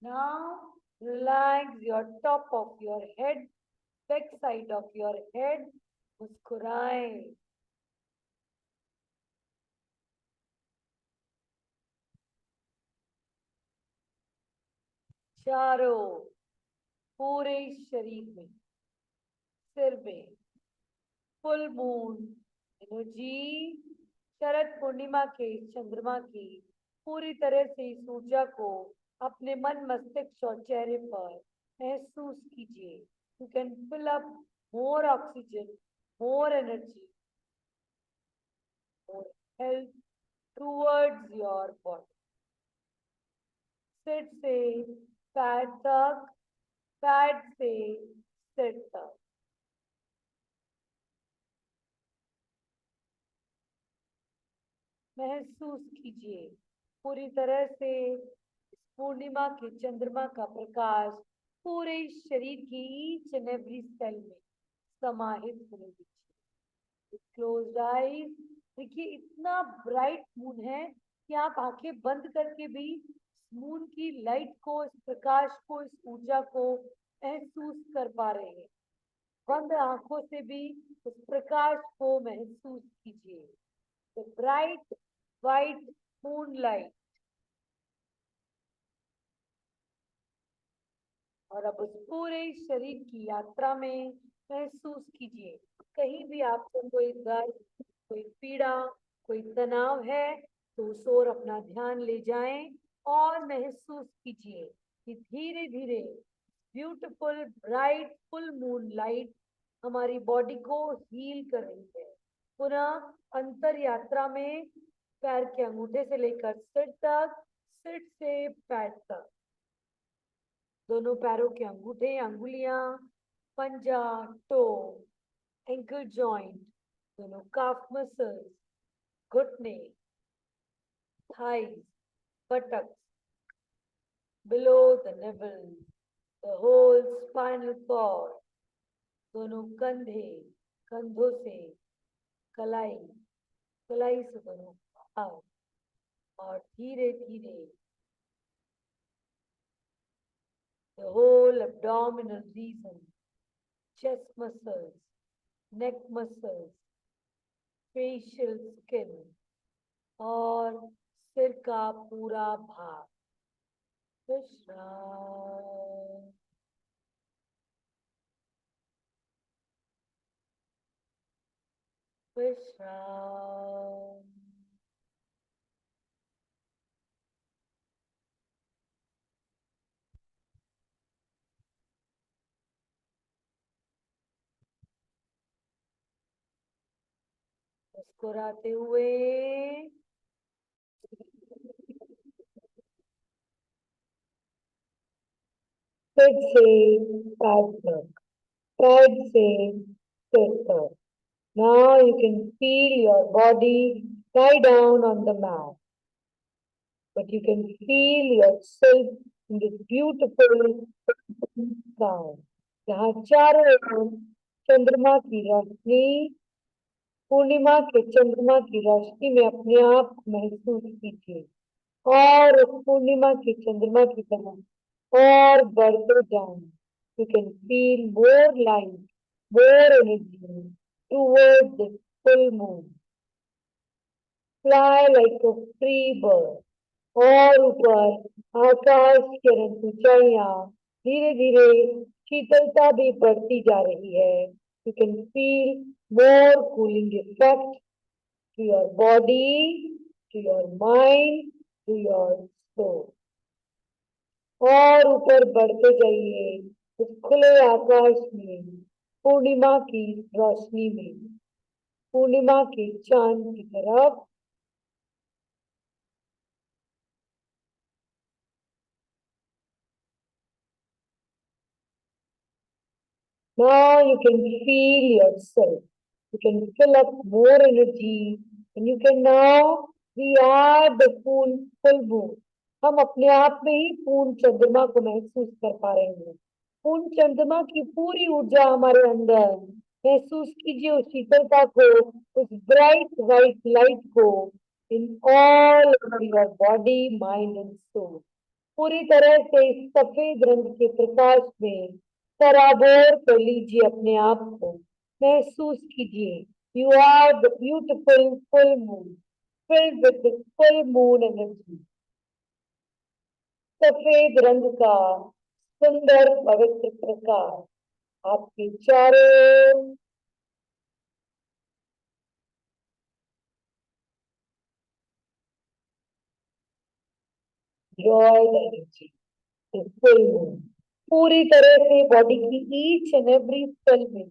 Now relax your top of your head, back side of your head. मुस्कुराएं. चारों पूरे शरीर में, सिर में full moon energy, Sharad Purnima के चंद्रमा की पूरी तरह से इस ऊर्जा को अपने मन, मस्तिष्क और चेहरे पर महसूस कीजिए. You can fill up more oxygen, more energy, more health towards your body. सिर से पैर तक, पैर से सिर तक. महसूस कीजिए पूरी तरह से पूर्णिमा के चंद्रमा का प्रकाश पूरे शरीर की ईच एंड एवरी सेल में समाहित होने दीजिए. Closed eyes. देखिए इतना ब्राइट मून है कि आप आंखें बंद करके भी मून की लाइट को, इस प्रकाश को, इस ऊर्जा को महसूस कर पा रहे हैं. बंद आंखों से भी उस प्रकाश को महसूस कीजिए. The bright white moonlight. और अब उस पूरे शरीर की यात्रा में महसूस कीजिए कहीं भी आपको कोई दर्द, कोई पीड़ा, कोई तनाव है तो उस ओर अपना ध्यान ले जाएं और महसूस कीजिए कि धीरे धीरे beautiful bright full moon light हमारी बॉडी को हील कर रही है. पुनः अंतर यात्रा में पैर के अंगूठे से लेकर सिर तक, सिर से पैर तक, दोनों पैरों के अंगूठे, अंगुलियां, पंजा, टो, एंकल जॉइंट, दोनों काफ मसल्स, घुटने, thighs, buttocks, below the navel, the whole spinal cord, दोनों कंधे, कंधों से कलाई, कलाई से दोनों हाथ, और धीरे धीरे the whole abdominal region, chest muscles, neck muscles, facial skin और सिर का पूरा भाग. विश्राम. विश्राम. मुस्कुराते हुए सिर से पैर तक, पैर से सिर तक. Now you can feel your body lie down on the mat, but you can feel yourself in this beautiful sky. जहाँ चारों ओर चंद्रमा की रोशनी, पूर्णिमा के चंद्रमा की रोशनी में अपने आप को महसूस कीजिए और उस पूर्णिमा के चंद्रमा की तरह और बढ़ते जाएं. You can feel more light, more energy towards the full moon. Fly like a free bird. और ऊपर आकाश की अनंत ऊंचाइयां, धीरे धीरे शीतलता भी बढ़ती जा रही है. You can feel more cooling effect to your body, to your mind, to your soul. और ऊपर बढ़ते जाइए उस खुले आकाश में, पूर्णिमा की रोशनी में, पूर्णिमा के चांद की तरफ. Now you can feel yourself. You can fill up more energy, and you can now we are the full moon. हम अपने आप में ही पूर्ण चंद्रमा को महसूस कर पा रहे हैं। पूर्ण चंद्रमा की पूरी ऊर्जा हमारे अंदर। महसूस कीजिए उस शीतलता को, उस ब्राइट व्हाइट लाइट को in all over your body, mind and soul. पूरी तरह से इस सफेद रंग के प्रकाश में सराबोर कर लीजिए अपने आप को। महसूस कीजिए you are the beautiful full moon, filled with the full moon energy। सफेद रंग का सुंदर पवित्र प्रकाश आपके चारों joy energy, the full moon पूरी तरह से बॉडी की ईच एंड एवरी सेल में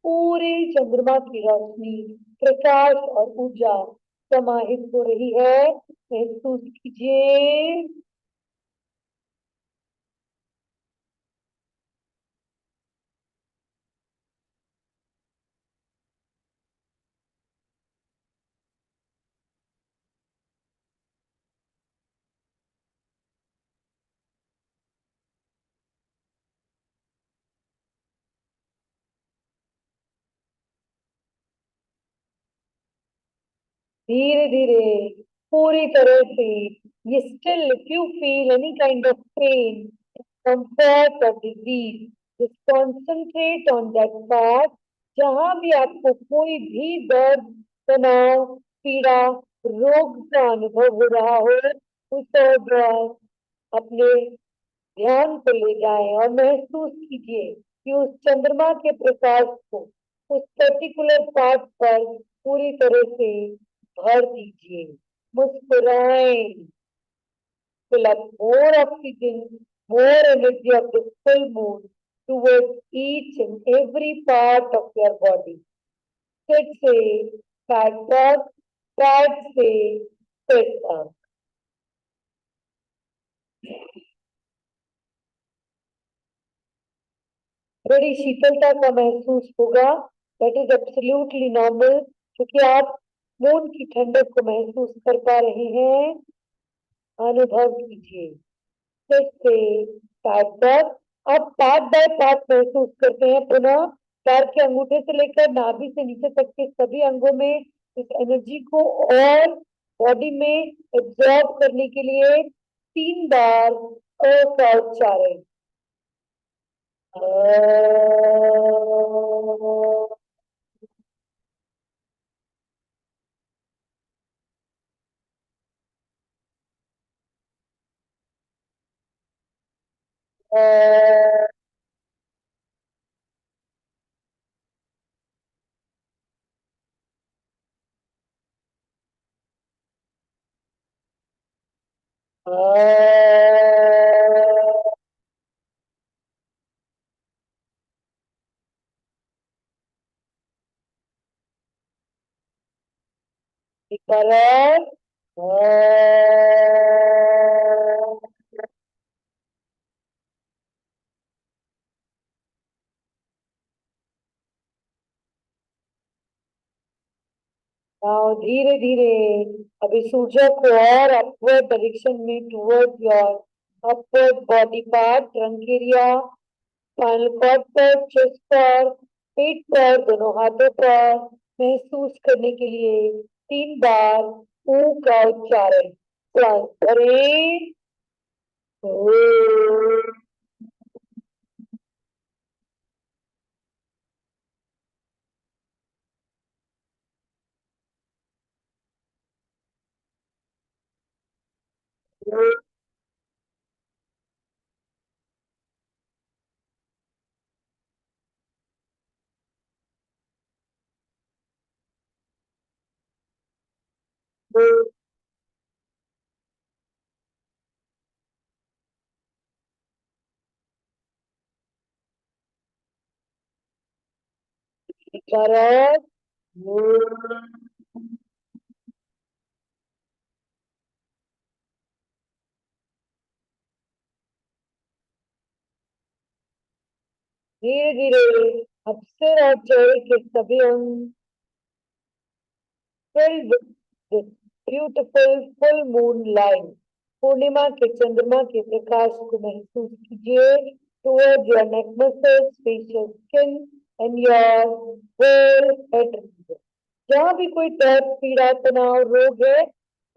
पूरे चंद्रमा की रोशनी, प्रकाश और ऊर्जा समाहित हो रही है। महसूस कीजिए। धीरे धीरे पूरी तरह से ये still if you feel any kind of pain, comfort और disease, just concentrate on that part. जहां भी आपको कोई भी दर्द, तनाव, पीड़ा, रोग का अनुभव हो रहा हो, उस ओर अपने ध्यान को ले जाएं और महसूस कीजिए कि उस चंद्रमा के प्रकाश को उस पर्टिकुलर पार्ट पर पूरी तरह से भर दीजिए। मुस्कुराएं। Fill up more oxygen, more energy of the full moon towards each and every part of your body. Sit से back up, back से sit up। बड़ी शीतलता का महसूस होगा। दैट इज एब्सोल्युटली नॉर्मल, क्योंकि आप मून की ठंडक को महसूस कर पा रहे हैं। अनुभव कीजिए। फिर से पैर तक अब पार्ट बाय पार्ट महसूस करते हैं पुनः। पैर के अंगूठे से लेकर नाभि से नीचे तक के सभी अंगों में इस एनर्जी को और बॉडी में एब्जॉर्ब करने के लिए 3 बार का उच्चारण। एक बार और धीरे धीरे अभी सूर्य को और अपवर्ड डायरेक्शन में toward your upward body part, trunk area, spinal cord पर, चेस्ट पर, पेट पर, दोनों हाथों पर महसूस करने के लिए 3 बार ऊ का उच्चारण। श्वास भरें। एक धीरे धीरे अब सिर और चेहरे के सभी अंग filled with this beautiful full moon light. पूर्णिमा के चंद्रमा के प्रकाश को महसूस कीजिए towards your neck muscles, facial skin and your whole head region. जहाँ भी कोई दर्द, पीड़ा, तनाव, रोग है,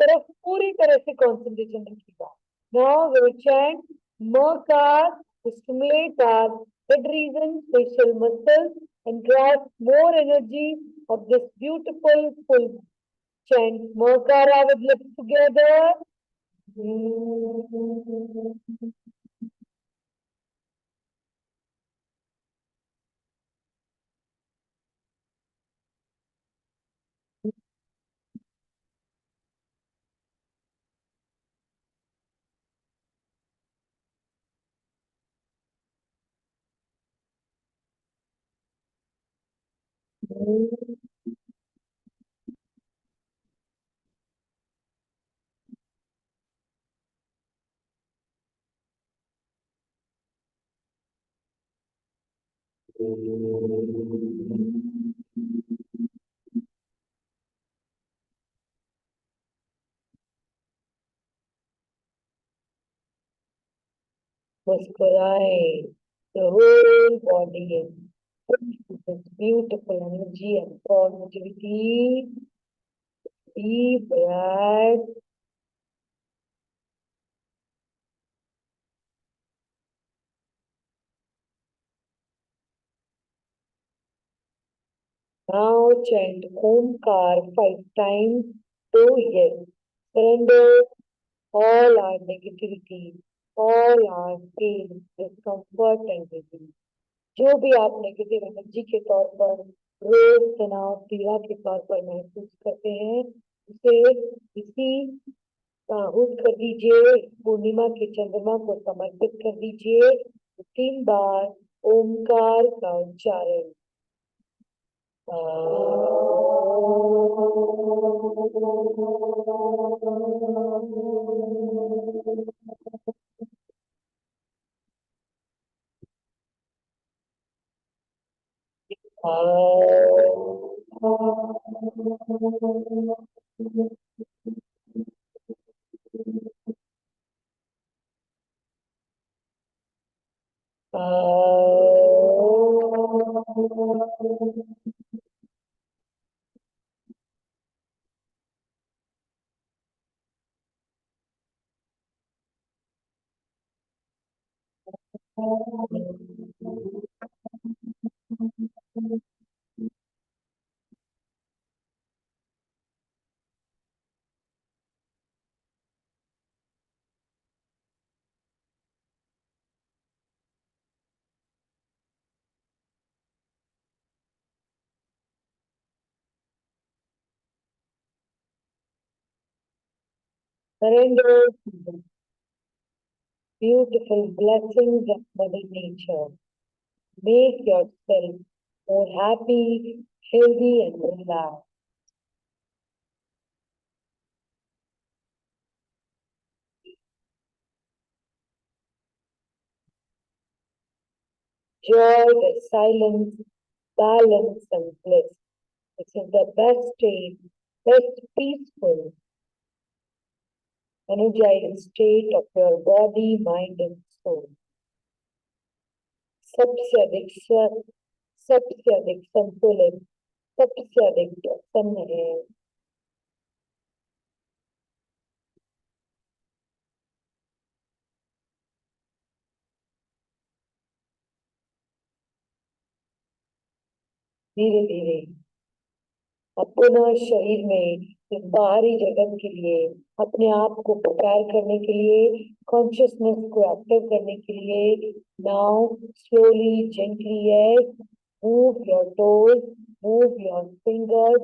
तरफ पूरी तरह से कंसंट्रेशन रखिएगा. Now we will chant Makar to stimulate our head region, facial muscles and grasp more energy of this beautiful full chant Makara with lips together. मुस्कुराए. The whole body is filled with this beautiful energy and positivity. Deep breath. Now chant Omkar 5 times. So yes, surrender all our negativity, all our pain, discomfort and disease. जो भी आप negative energy के तौर पर रोग, तनाव, पीड़ा के तौर पर महसूस करते हैं, उसे इसी आहूत कर दीजिए, पूर्णिमा के चंद्रमा को समर्पित कर दीजिए. 3 बार ओमकार का उच्चारण. Surrender to the beautiful blessings of Mother Nature. Make yourself more happy, healthy and relaxed. Joy, the silence, balance and bliss. This is the best state, best peaceful, energized state of your body, mind and soul. सबसे अधिक स्वस्थ, सबसे अधिक संतुलित, सबसे अधिक प्रसन्न है. धीरे धीरे अपना शरीर में इस बाहरी जगत के लिए अपने आप को प्रिपेयर करने के लिए, कॉन्शियसनेस को एक्टिव करने के लिए, now slowly gently yes move your toes, move your fingers.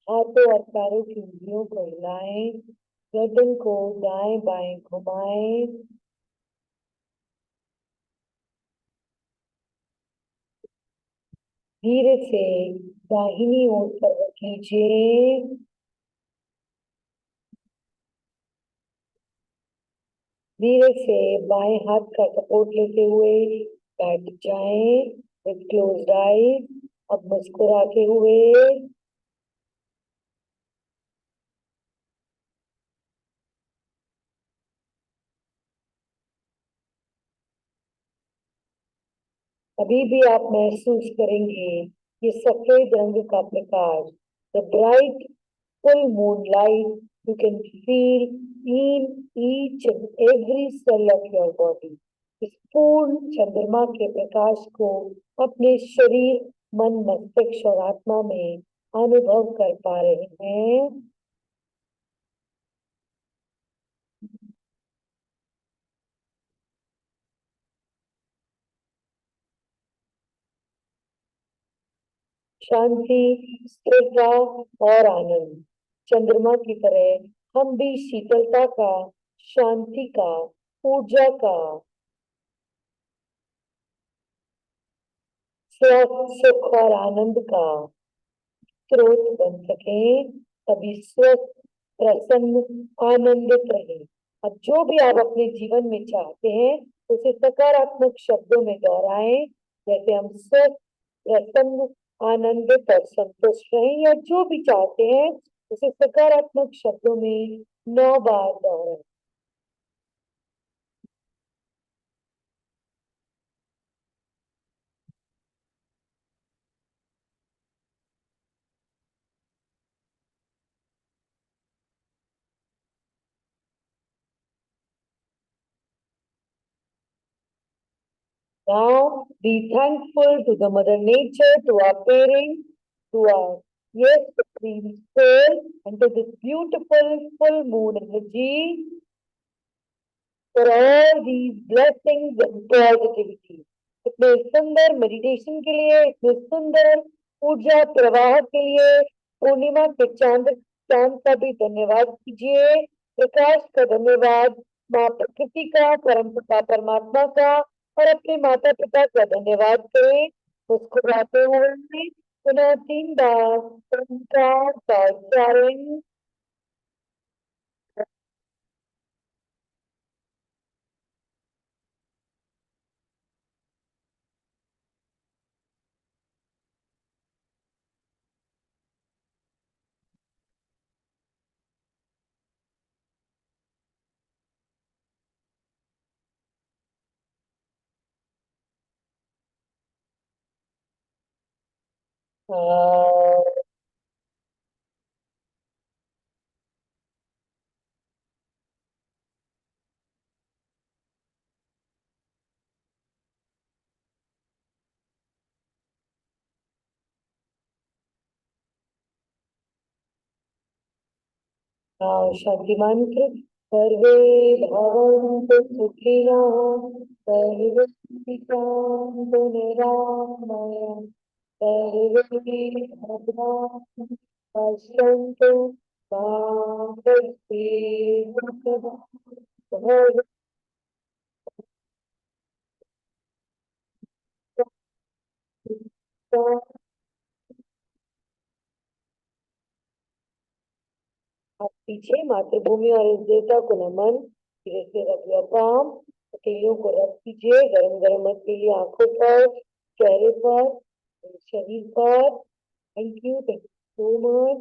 हाथों और पैरों की उंगलियों को हिलाएं, गर्दन को दाएं बाएं घुमाएं. धीरे से दाहिनी ओर पर कीजिए. धीरे से बाएं हाथ का सपोर्ट लेते हुए बैठ जाएं. with closed eyes. अब मुस्कुराते हुए अभी भी आप महसूस करेंगे ये सफेद रंग का प्रकाश, the bright full moonlight. You can feel in each and every cell of your body. इस पूर्ण चंद्रमा के प्रकाश को अपने शरीर, मन, मस्तिष्क और आत्मा में अनुभव कर पा रहे हैं। शांति, स्थिरता और आनंद। चंद्रमा की तरह हम भी शीतलता का, शांति का, ऊर्जा का, सुख और आनंद का स्रोत बन सके, तभी स्वस्थ, प्रसन्न, आनंदित रहे। अब जो भी आप अपने जीवन में चाहते हैं उसे सकारात्मक शब्दों में दोहराएं, जैसे हम स्वस्थ, प्रसन्न, आनंदित और संतुष्ट रहें, या जो भी चाहते हैं उसे सकारात्मक शब्दों में 9 बार दोहराएं। Now, be thankful to the Mother Nature, to our parents, to our yes, Supreme Soul, and to this beautiful full moon energy for all these blessings and positivity. इतने सुंदर मेडिटेशन के लिए, इतने सुंदर ऊर्जा प्रवाह के लिए पूर्णिमा के चांद का भी धन्यवाद कीजिए, प्रकाश का धन्यवाद, माँ प्रकृति का, परम पिता परमात्मा का और अपने माता पिता का धन्यवाद करें। मुस्कुराते हुए पुनः 3 बार ओंकार का उच्चारण। शांति मंत्र। सर्वे भवन्तु सुखिनः, सर्वे सन्तु निरामया, सर्वे भद्राणि पश्यन्तु मा कश्चित् दुःखभाग् आप पीछे मातृभूमि और इस देवता को नमन। धीरे से रख लिया पाम, हथेलियों को रख दीजिए गरम गरम हथेली आंखों पर, चेहरे पर, शरीर पर। Thank you so much.